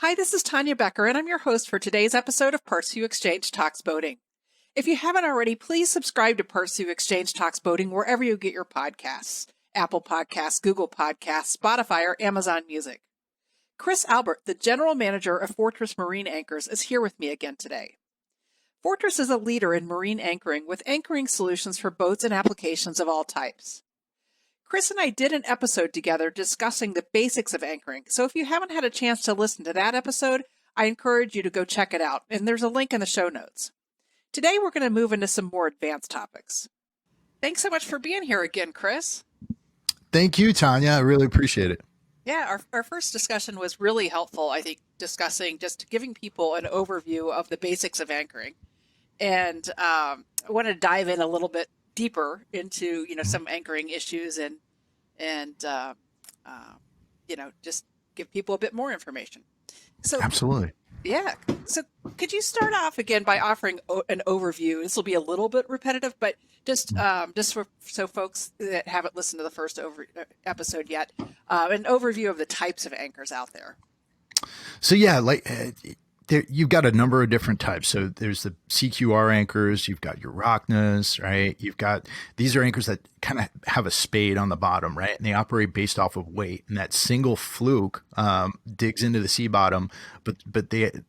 Hi, this is Tanya Becker, and I'm your host for today's episode of PartsVu Xchange Talks Boating. If you haven't already, please subscribe to PartsVu Xchange Talks Boating wherever you get your podcasts. Apple Podcasts, Google Podcasts, Spotify, or Amazon Music. Chris Albert, the General Manager of Fortress Marine Anchors, is here with me again today. Fortress is a leader in marine anchoring with anchoring solutions for boats and applications of all types. Chris and I did an episode together discussing the basics of anchoring, so if you haven't had a chance to listen to that episode, I encourage you to go check it out, and there's a link in the show notes. Today we're going to move into some more advanced topics. Thanks so much for being here again, Chris. Thank you, Tanya. I really appreciate it. Yeah, our first discussion was really helpful, I think, discussing just giving people an overview of the basics of anchoring. And I want to dive in a little bit deeper into, some anchoring issues and just give people a bit more information. So Absolutely. Yeah. So could you start off again by offering an overview? This will be a little bit repetitive, but just so folks that haven't listened to the first episode yet, an overview of the types of anchors out there. So yeah, you've got a number of different types. So there's the CQR anchors, you've got your Rocknas, right? These are anchors that kind of have a spade on the bottom, right? And they operate based off of weight. And that single fluke digs into the sea bottom, but the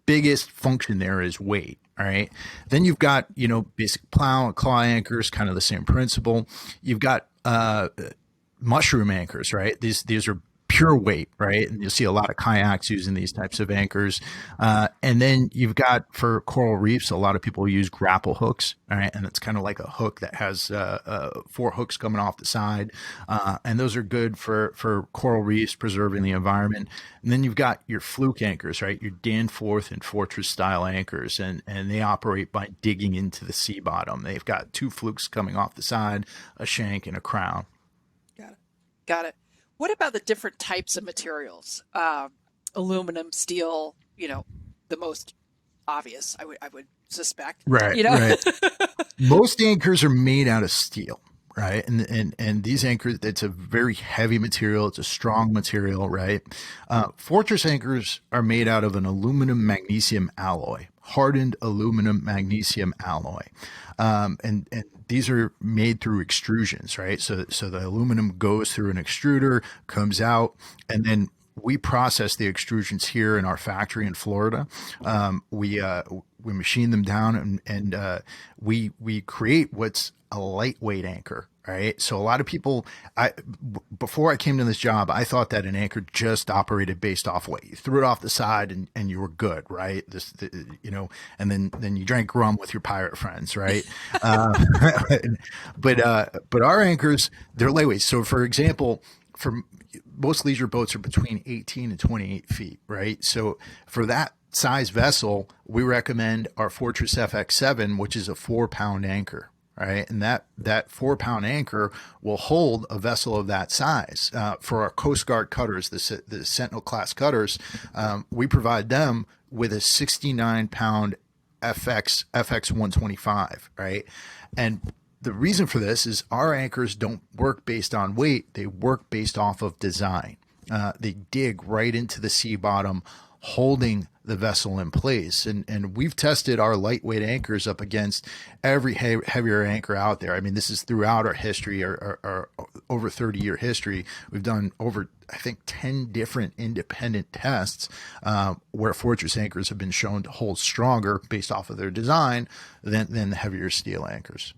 biggest function there is weight. All right. Then you've got, basic plow and claw anchors, kind of the same principle. You've got mushroom anchors, right? These are pure weight, right? And you'll see a lot of kayaks using these types of anchors. And then you've got, for coral reefs, a lot of people use grapple hooks, all right? And it's kind of like a hook that has 4 hooks coming off the side. And those are good for coral reefs, preserving the environment. And then you've got your fluke anchors, right? Your Danforth and Fortress style anchors, and they operate by digging into the sea bottom. They've got 2 flukes coming off the side, a shank and a crown. Got it. What about the different types of materials? Aluminum, steel, the most obvious, I would suspect. Right, right. Most anchors are made out of steel, right? And these anchors, it's a very heavy material. It's a strong material, right? Fortress anchors are made out of an aluminum magnesium alloy, hardened aluminum magnesium alloy. And these are made through extrusions, right? So the aluminum goes through an extruder, comes out, and then we process the extrusions here in our factory in Florida. We machine them down and we create what's a lightweight anchor. Right. So a lot of people, before I came to this job, I thought that an anchor just operated based off weight. You threw it off the side and you were good. Right. And then you drank rum with your pirate friends. Right. But our anchors, they're lightweight. So for example, for most leisure boats are between 18 and 28 feet. Right. So for that size vessel, we recommend our Fortress FX7, which is a 4-pound anchor. Right. And that 4-pound anchor will hold a vessel of that size. For our Coast Guard cutters, the Sentinel class cutters, we provide them with a 69-pound FX 125. Right. And the reason for this is our anchors don't work based on weight. They work based off of design. They dig right into the sea bottom, holding the vessel in place. And we've tested our lightweight anchors up against every heavier anchor out there. I mean, this is throughout our history, our over 30-year history. We've done over, I think, 10 different independent tests where Fortress anchors have been shown to hold stronger based off of their design than the heavier steel anchors.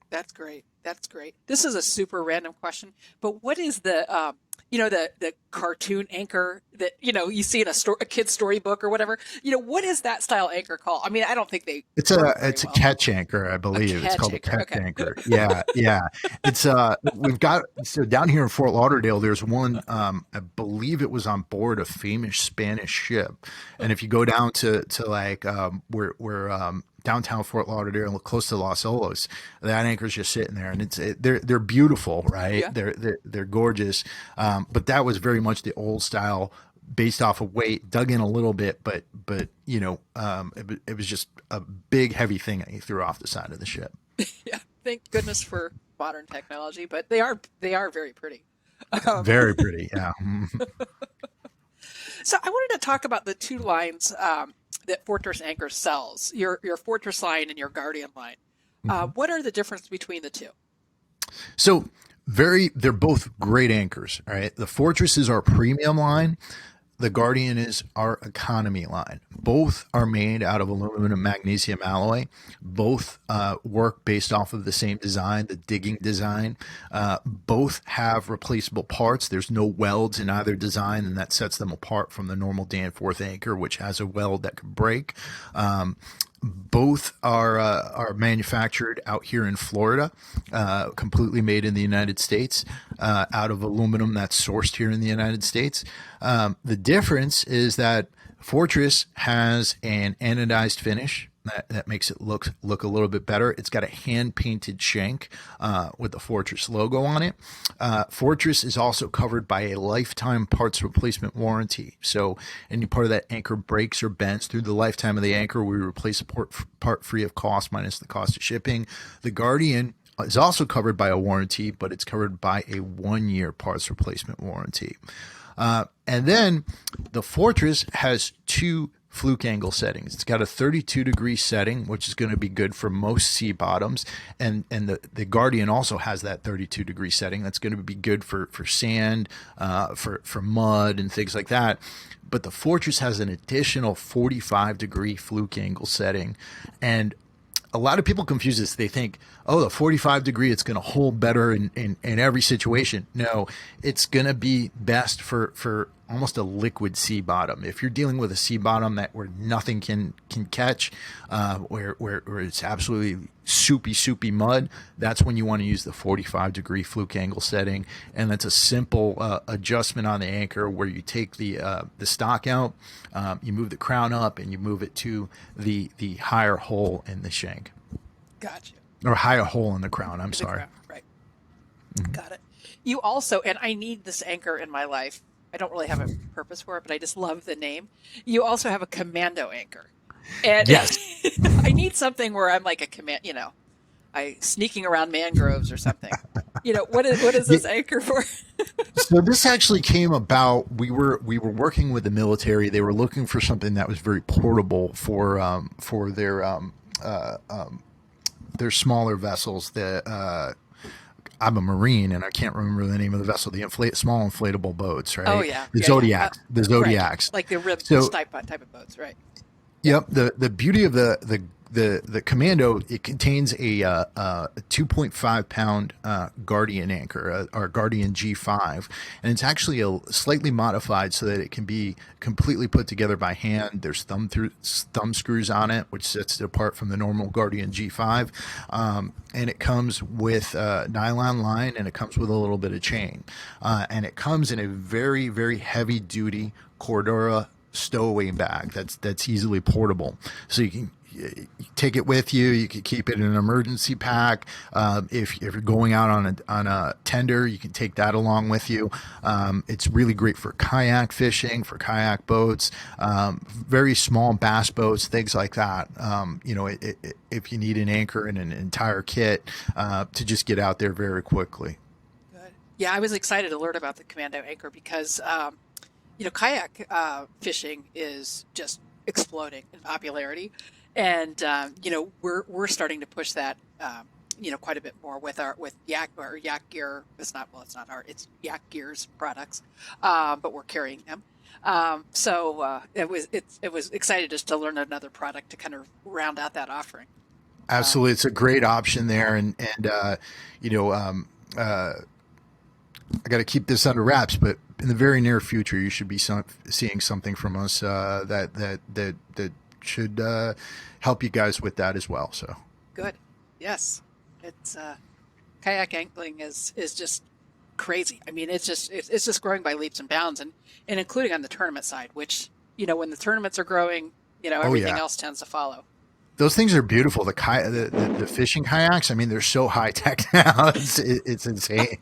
That's great. This is a super random question, but what is the the cartoon anchor that, you see in a kid's storybook or whatever, what is that style anchor called? I mean, I don't think it's a catch anchor, I believe. It's called a catch anchor. Yeah. Yeah. It's, so down here in Fort Lauderdale, there's one, I believe it was on board a famous Spanish ship. And if you go down to like, where downtown Fort Lauderdale, close to Los Olos, that anchor's just sitting there, and they're beautiful, right? Yeah. They're gorgeous. But that was very much the old style, based off of weight, dug in a little bit, but it was just a big heavy thing that you threw off the side of the ship. Yeah, thank goodness for modern technology, but they are very pretty. Very pretty, yeah. So I wanted to talk about the two lines that Fortress Anchor sells, your Fortress line and your Guardian line. What are the difference between the two? So they're both great anchors. All right. The Fortress is our premium line. The Guardian is our economy line. Both are made out of aluminum and magnesium alloy. Both work based off of the same design, the digging design. Both have replaceable parts. There's no welds in either design, and that sets them apart from the normal Danforth anchor, which has a weld that can break. Both are manufactured out here in Florida, completely made in the United States, out of aluminum that's sourced here in the United States. The difference is that Fortress has an anodized finish that makes it look a little bit better. It's got a hand painted shank with the Fortress logo on it. Fortress is also covered by a lifetime parts replacement warranty. So any part of that anchor breaks or bends through the lifetime of the anchor, we replace a part free of cost minus the cost of shipping. The Guardian is also covered by a warranty, but it's covered by a 1-year parts replacement warranty. And then the Fortress has two fluke angle settings. It's got a 32-degree setting, which is going to be good for most sea bottoms. And the Guardian also has that 32-degree setting. That's going to be good for sand, for mud and things like that. But the Fortress has an additional 45-degree fluke angle setting. And a lot of people confuse this. They think, oh, the 45 degree, it's going to hold better in every situation. No, it's going to be best for almost a liquid sea bottom. If you're dealing with a sea bottom where nothing can catch, where it's absolutely soupy mud, that's when you want to use the 45 degree fluke angle setting. And that's a simple adjustment on the anchor where you take the stock out, you move the crown up, and you move it to the higher hole in the shank. Gotcha. Or higher hole in the crown. I'm sorry. Crown, right. Mm-hmm. Got it. You also, and I need this anchor in my life. I don't really have a purpose for it, but I just love the name. You also have a commando anchor. And yes. I need something where I'm like I sneaking around mangroves or something. What is this anchor for? So this actually came about. We were working with the military. They were looking for something that was very portable for their smaller vessels. I'm a Marine, and I can't remember the name of the vessel. The small inflatable boats, right? Oh yeah, the Zodiacs. The Zodiacs, right. Like the ribbed type of boats, right? Yep. The beauty of the Commando, it contains a 2.5 pound Guardian anchor, our Guardian G5, and it's actually slightly modified so that it can be completely put together by hand. There's thumb screws on it, which sets it apart from the normal Guardian G5, and it comes with nylon line, and it comes with a little bit of chain, and it comes in a very, very heavy duty Cordura stowaway bag that's easily portable, so you take it with you. You can keep it in an emergency pack. If you're going out on a tender, you can take that along with you. It's really great for kayak fishing, for kayak boats, very small bass boats, things like that. If you need an anchor and an entire kit to just get out there very quickly. Good. Yeah, I was excited to learn about the Commando anchor because kayak fishing is just exploding in popularity. And we're starting to push that quite a bit more with Yak Gear. It's Yak Gear's products, but we're carrying them. It was excited just to learn another product to kind of round out that offering. Absolutely, it's a great option there, and I got to keep this under wraps, but in the very near future, you should be seeing something from us that should help you guys with that as well. So good. Yes, it's kayak angling is just crazy. I mean, it's just growing by leaps and bounds, and including on the tournament side, which when the tournaments are growing, everything else tends to follow. Those things are beautiful. The fishing kayaks, I mean, they're so high tech now. It's insane.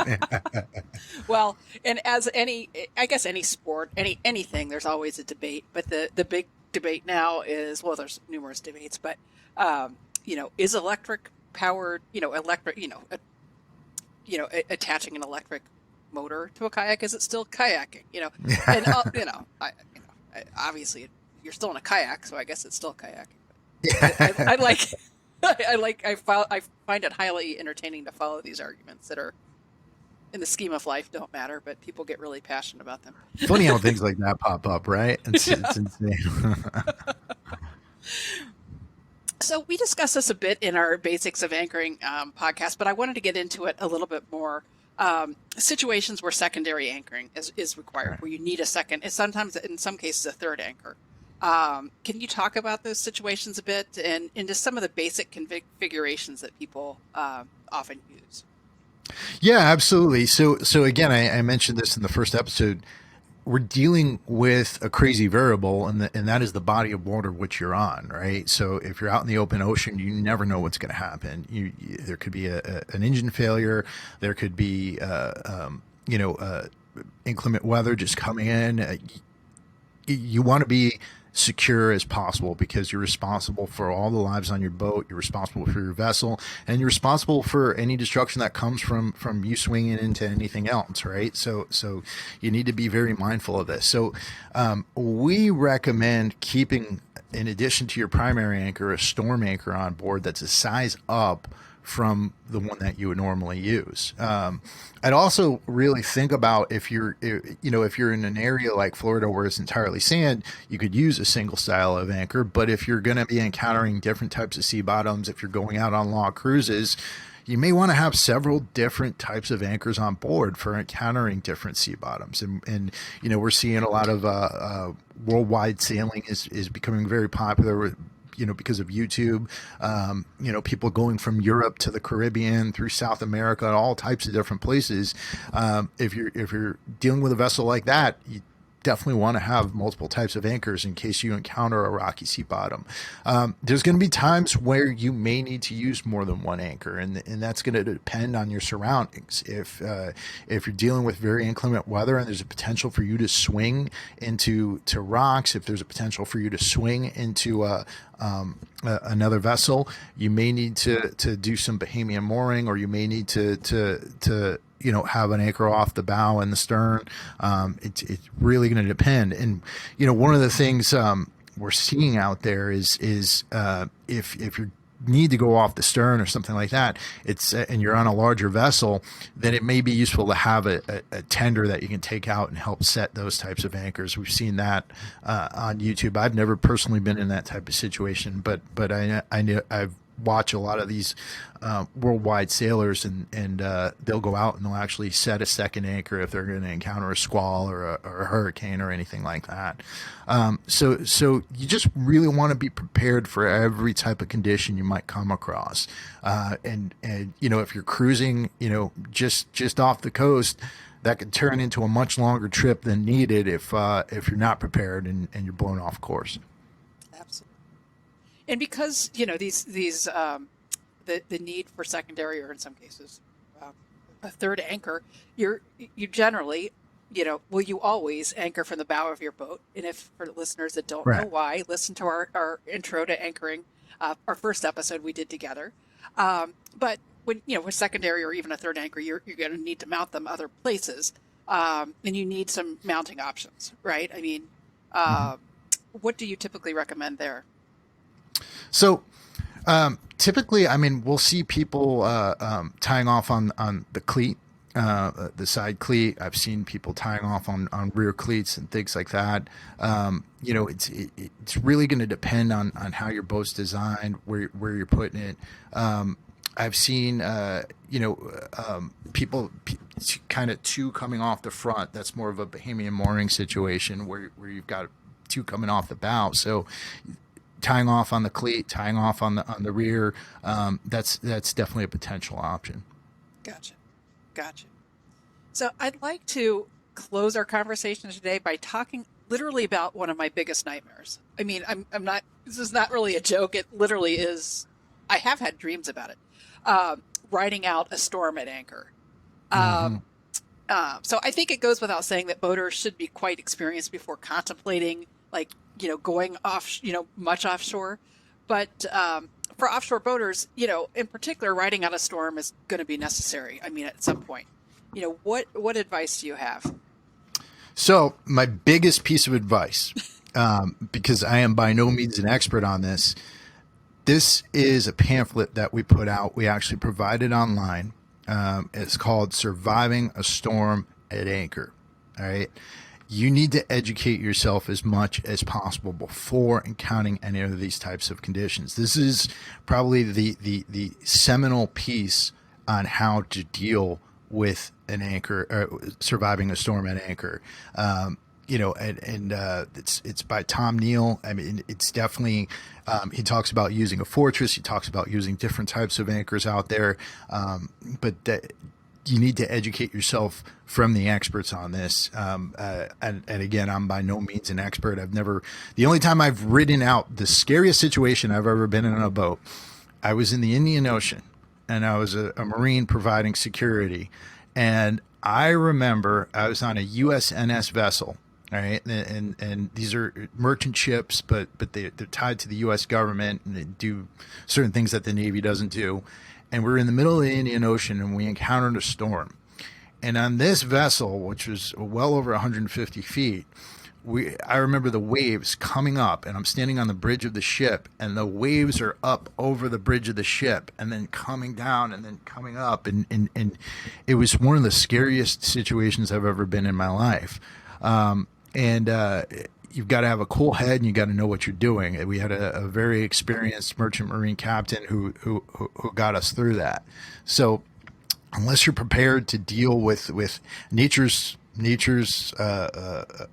Well, and as any sport, anything, there's always a debate. But the big debate now is, well, there's numerous debates, but is electric powered, attaching an electric motor to a kayak, is it still kayaking? And obviously you're still in a kayak, so I guess it's still kayaking. I like, I find it highly entertaining to follow these arguments that are, in the scheme of life, don't matter, but people get really passionate about them. Funny how things like that pop up, right? It's insane. So we discussed this a bit in our Basics of Anchoring podcast, but I wanted to get into it a little bit more. Situations where secondary anchoring is required, where you need a second, and sometimes in some cases a third anchor. Can you talk about those situations a bit and into some of the basic configurations that people often use? Yeah, absolutely. So again, I mentioned this in the first episode. We're dealing with a crazy variable, and that is the body of water which you're on, right? So if you're out in the open ocean, you never know what's going to happen. There could be an engine failure. There could be inclement weather just coming in. You want to be secure as possible because you're responsible for all the lives on your boat. You're responsible for your vessel, and you're responsible for any destruction that comes from you swinging into anything else, right? So you need to be very mindful of this. So we recommend keeping, in addition to your primary anchor, a storm anchor on board that's a size up from the one that you would normally use. I'd also really think about if you're in an area like Florida where it's entirely sand, you could use a single style of anchor. But if you're going to be encountering different types of sea bottoms, if you're going out on long cruises, you may want to have several different types of anchors on board for encountering different sea bottoms. And we're seeing a lot of worldwide sailing is becoming very popular with, because of YouTube, people going from Europe to the Caribbean through South America and all types of different places. If you're dealing with a vessel like that, you definitely want to have multiple types of anchors in case you encounter a rocky sea bottom. There's going to be times where you may need to use more than one anchor, and that's going to depend on your surroundings. If you're dealing with very inclement weather and there's a potential for you to swing into rocks, if there's a potential for you to swing into another vessel, you may need to do some Bahamian mooring, or you may need to have an anchor off the bow and the stern. It's really going to depend. And, one of the things we're seeing out there is if you need to go off the stern or something like that, and you're on a larger vessel, then it may be useful to have a tender that you can take out and help set those types of anchors. We've seen that on YouTube. I've never personally been in that type of situation, but I've watch a lot of these worldwide sailors, and they'll go out and they'll actually set a second anchor if they're going to encounter a squall or a hurricane or anything like that. So you just really want to be prepared for every type of condition you might come across. And if you're cruising, just off the coast, that could turn into a much longer trip than needed if you're not prepared and you're blown off course. Absolutely. And because the need for secondary, or in some cases a third anchor, you generally, you always anchor from the bow of your boat. And if, for listeners that don't know why, listen to our intro to anchoring, our first episode we did together. But when with secondary or even a third anchor, you're going to need to mount them other places, and you need some mounting options, right? I mean, what do you typically recommend there? So typically, we'll see people tying off on the cleat, the side cleat. I've seen people tying off on rear cleats and things like that. It's really going to depend on how your boat's designed, where you're putting it. I've seen people kind of two coming off the front. That's more of a Bahamian mooring situation where you've got two coming off the bow. So tying off on the cleat, tying off on the rear, that's definitely a potential option. Gotcha. So I'd like to close our conversation today by talking literally about one of my biggest nightmares. I mean, I'm not. This is not really a joke. It literally is. I have had dreams about it. Riding out a storm at anchor. So I think it goes without saying that boaters should be quite experienced before contemplating, going off, much offshore. But for offshore boaters, in particular, riding out a storm is going to be necessary. I mean, at some point, what advice do you have? So my biggest piece of advice because I am by no means an expert on this. This is a pamphlet that we put out. We actually provided online. It's called Surviving a Storm at Anchor. All right. You need to educate yourself as much as possible before encountering any of these types of conditions. This is probably the seminal piece on how to deal with an anchor, surviving a storm at anchor. It's by Tom Neal. I mean, it's definitely, he talks about using a fortress. He talks about using different types of anchors out there. But you need to educate yourself from the experts on this. And again, I'm by no means an expert. The only time I've ridden out the scariest situation I've ever been in a boat, I was in the Indian Ocean and I was a Marine providing security. And I remember I was on a USNS vessel. All right. And these are merchant ships, but they're tied to the U.S. government and they do certain things that the Navy doesn't do. And we're in the middle of the Indian Ocean and we encountered a storm. And on this vessel, which was well over 150 feet, I remember the waves coming up, and I'm standing on the bridge of the ship, and the waves are up over the bridge of the ship and then coming down and then coming up. And it was one of the scariest situations I've ever been in my life. You've got to have a cool head and you got to know what you're doing. We had a very experienced merchant marine captain who got us through that. So unless you're prepared to deal with nature's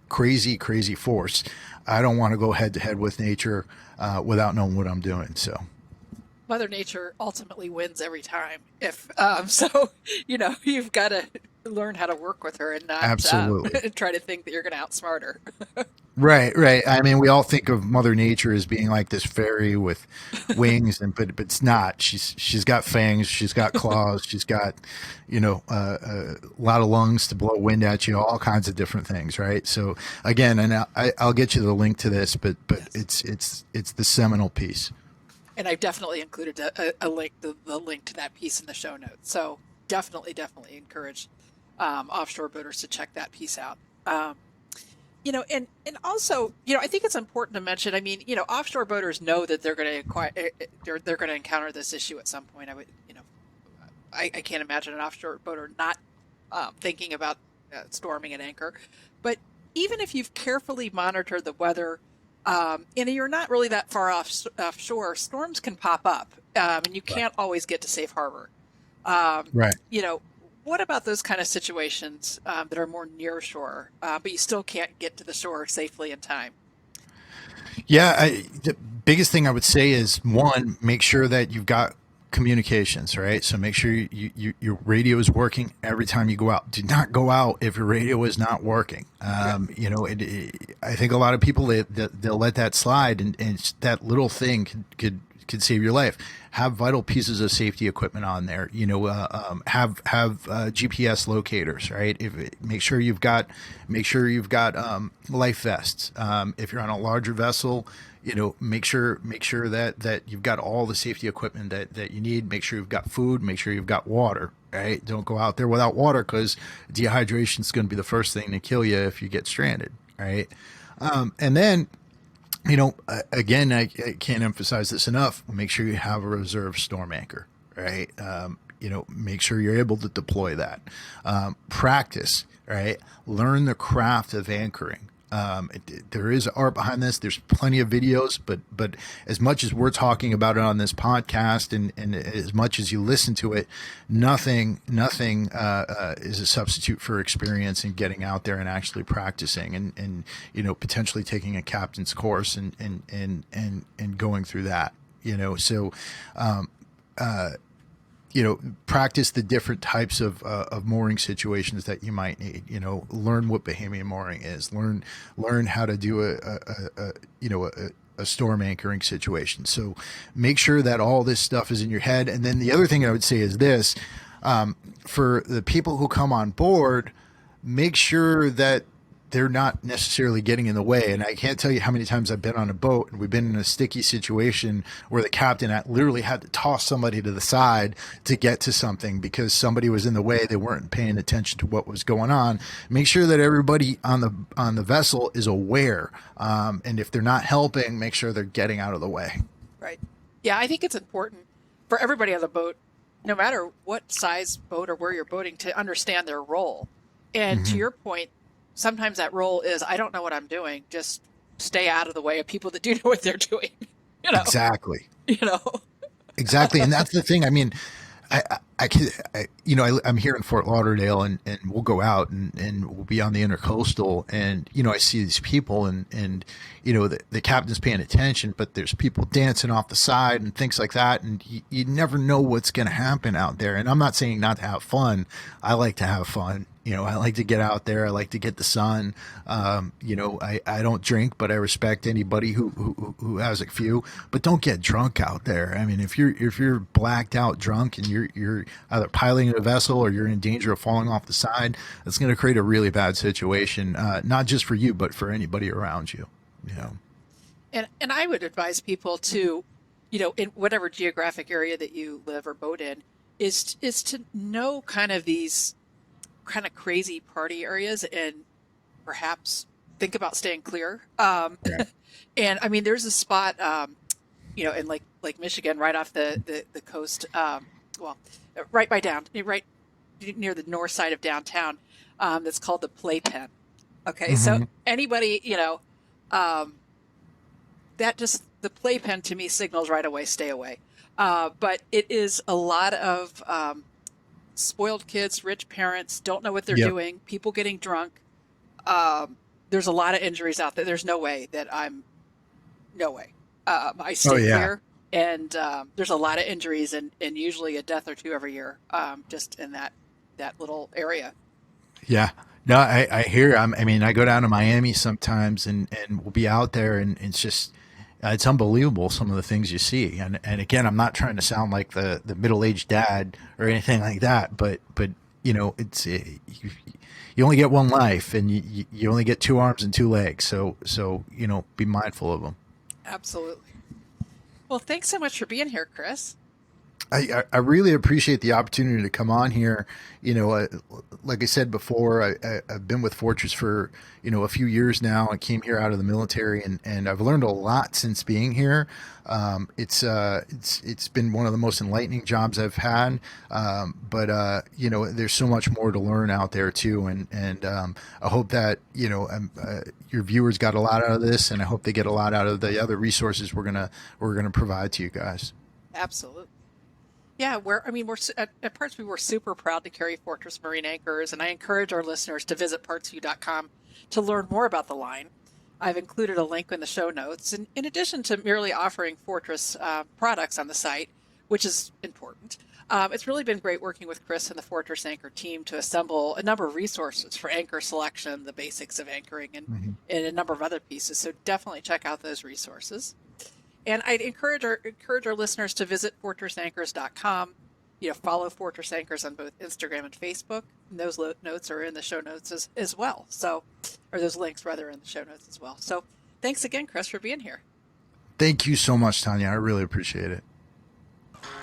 crazy force, I don't want to go head to head with nature without knowing what I'm doing. So Mother Nature ultimately wins every time. You've got to learn how to work with her and not absolutely try to think that you're going to outsmart her. Right. I mean, we all think of Mother Nature as being like this fairy with wings, but it's not. She's got fangs, she's got claws, she's got, a lot of lungs to blow wind at you, all kinds of different things, right? So again, and I'll get you the link to this, but yes. It's the seminal piece. And I've definitely included a link, the link to that piece in the show notes. So definitely encourage offshore boaters to check that piece out. And also, I think it's important to mention. I mean, offshore boaters know that they're going to encounter this issue at some point. I can't imagine an offshore boater not thinking about storming at anchor. But even if you've carefully monitored the weather, and you're not really that far offshore, storms can pop up, and you can't always get to safe harbor. Right. What about those kind of situations that are more near shore, but you still can't get to the shore safely in time? Yeah, the biggest thing I would say is, one, make sure that you've got communications, right? So make sure your radio is working every time you go out. Do not go out if your radio is not working. I think a lot of people, they'll let that slide, and that little thing could save your life. Have vital pieces of safety equipment on there. Have GPS locators, right? Make sure you've got life vests. If you're on a larger vessel, make sure that you've got all the safety equipment that you need. Make sure you've got food. Make sure you've got water. Right? Don't go out there without water, because dehydration is going to be the first thing to kill you if you get stranded. Right? And then, again, I can't emphasize this enough. Make sure you have a reserve storm anchor, right? Make sure you're able to deploy that. Practice, right? Learn the craft of anchoring. There is art behind this. There's plenty of videos, but as much as we're talking about it on this podcast, and as much as you listen to it, nothing is a substitute for experience and getting out there and actually practicing and potentially taking a captain's course and going through that. Practice the different types of mooring situations that you might need. Learn what Bahamian mooring is. Learn how to do a storm anchoring situation. So make sure that all this stuff is in your head. And then the other thing I would say is this: for the people who come on board, make sure that they're not necessarily getting in the way. And I can't tell you how many times I've been on a boat and we've been in a sticky situation where the captain literally had to toss somebody to the side to get to something because somebody was in the way. They weren't paying attention to what was going on. Make sure that everybody on the vessel is aware. And if they're not helping, make sure they're getting out of the way. Right. Yeah, I think it's important for everybody on the boat, no matter what size boat or where you're boating, to understand their role. And to your point, sometimes that role is, I don't know what I'm doing. Just stay out of the way of people that do know what they're doing. Exactly. Exactly. And that's the thing. I mean, I'm here in Fort Lauderdale and we'll go out and we'll be on the intercoastal and, I see these people and the captain's paying attention, but there's people dancing off the side and things like that. And you never know what's going to happen out there. And I'm not saying not to have fun. I like to have fun. I like to get out there. I like to get the sun. I don't drink, but I respect anybody who has a few. But don't get drunk out there. I mean, if you're blacked out drunk and you're either piloting a vessel or you're in danger of falling off the side, it's going to create a really bad situation, not just for you, but for anybody around you. And I would advise people to, in whatever geographic area that you live or boat in, is to know kind of these kind of crazy party areas and perhaps think about staying clear. And I mean, there's a spot, in Lake Michigan, right off the coast, right near the north side of downtown, that's called the Playpen. Okay. So anybody, that just, the Playpen to me signals right away, stay away. But it is a lot of, spoiled kids, rich parents, don't know what they're doing, people getting drunk. There's a lot of injuries out there. There's no way. I stay clear. And there's a lot of injuries and usually a death or two every year, just in that little area. Yeah. No, I hear. I mean, I go down to Miami sometimes and we'll be out there and it's just, it's unbelievable some of the things you see. And again, I'm not trying to sound like the middle-aged dad or anything like that, but it's you only get one life and you only get two arms and two legs. So be mindful of them. Absolutely. Well, thanks so much for being here, Chris. I really appreciate the opportunity to come on here. Like I said before, I've been with Fortress for, a few years now. I came here out of the military and I've learned a lot since being here. It's been one of the most enlightening jobs I've had. But there's so much more to learn out there too. And I hope that, your viewers got a lot out of this and I hope they get a lot out of the other resources we're going to provide to you guys. Absolutely. Yeah, we're at PartsVu, we're super proud to carry Fortress Marine anchors, and I encourage our listeners to visit PartsVu.com to learn more about the line. I've included a link in the show notes, and in addition to merely offering Fortress products on the site, which is important, it's really been great working with Chris and the Fortress Anchor team to assemble a number of resources for anchor selection, the basics of anchoring, and a number of other pieces. So definitely check out those resources. And I'd encourage our listeners to visit fortressanchors.com. Follow Fortress Anchors on both Instagram and Facebook. And those notes are in the show notes as well. Or those links rather in the show notes as well. So thanks again, Chris, for being here. Thank you so much, Tanya. I really appreciate it.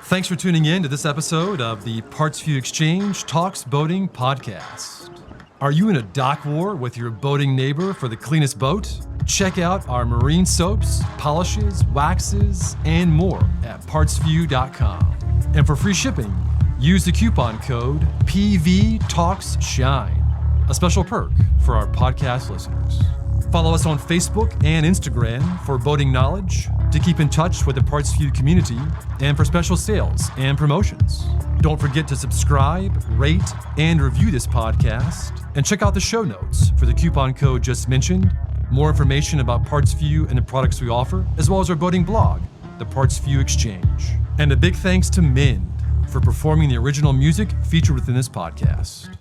Thanks for tuning in to this episode of the PartsVu Xchange Talks Boating podcast. Are you in a dock war with your boating neighbor for the cleanest boat? Check out our marine soaps, polishes, waxes, and more at PartsVu.com. And for free shipping, use the coupon code PVTalksShine, a special perk for our podcast listeners. Follow us on Facebook and Instagram for boating knowledge, to keep in touch with the PartsVu community, and for special sales and promotions. Don't forget to subscribe, rate, and review this podcast, and check out the show notes for the coupon code just mentioned, more information about PartsVu and the products we offer, as well as our boating blog, the PartsVu Exchange. And a big thanks to Mind for performing the original music featured within this podcast.